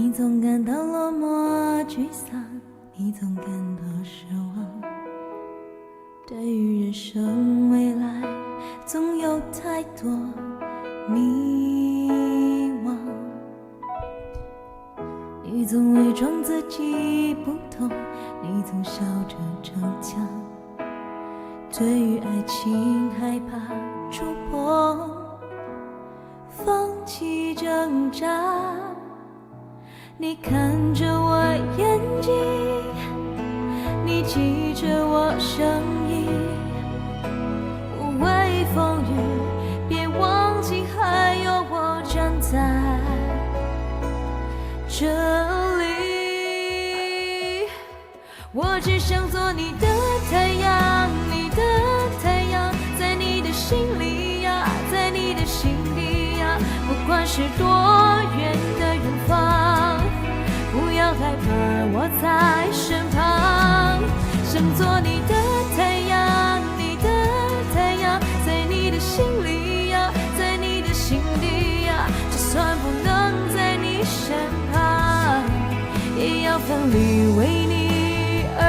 你总感到落寞沮丧，你总感到失望。对于人生未来，总有太多迷惘。你总伪装自己不懂，你总笑着逞强。对于爱情害怕触碰，放弃挣扎。你看着我眼睛，你记着我声音，无畏风雨，别忘记还有我站在这里。我只想做你的太阳，你的太阳，在你的心里呀，在你的心底呀，不管是多远的远方，不要害怕，我在身旁。想做你的太阳，你的太阳，在你的心里呀，在你的心底呀，就算不能在你身旁，也要奋力为你而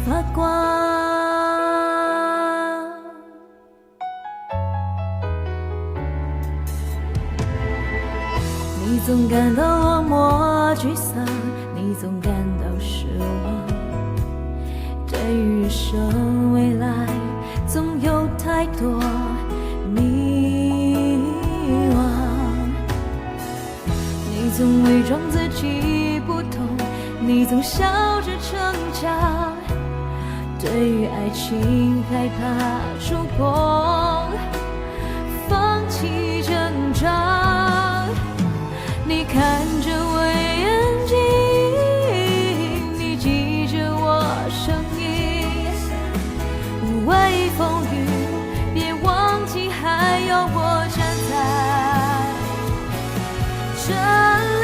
发光。你总感到落寞沮丧，你总感到失望。对于人生未来，总有太多迷惘。你总伪装自己不懂，你总笑着逞强。对于爱情害怕触碰，放弃挣扎。你看着我眼睛，你记着我声音，无畏风雨，别忘记还有我站在这里。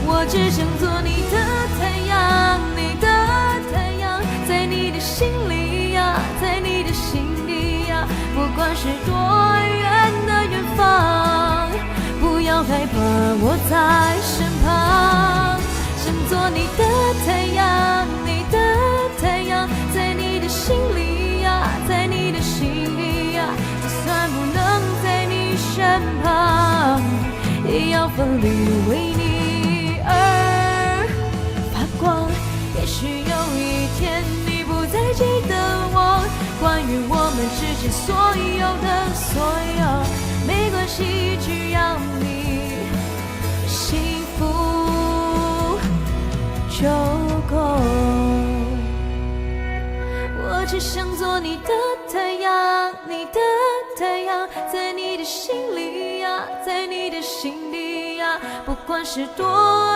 我只想做你的太阳，你的太阳，在你的心里呀，在你的心底呀，不管是多远的远方，不要害怕，我在身旁。想做你的太阳，你的太阳，在你的心里呀，在你的心里呀，就算不能在你身旁，也要奋力为你而发光。也许有一天你不再记得我，关于我们之间所有的所有，没关系，只要你幸福就够。我只想做你的太阳，你的太阳，在你的心里呀，在你的心底呀，不管是多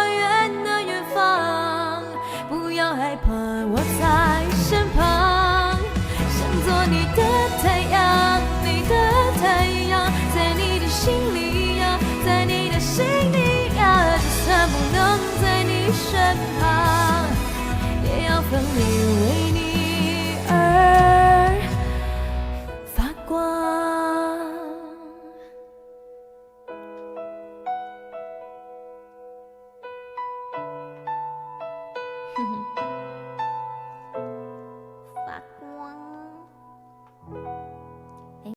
远的远方，不要害怕，我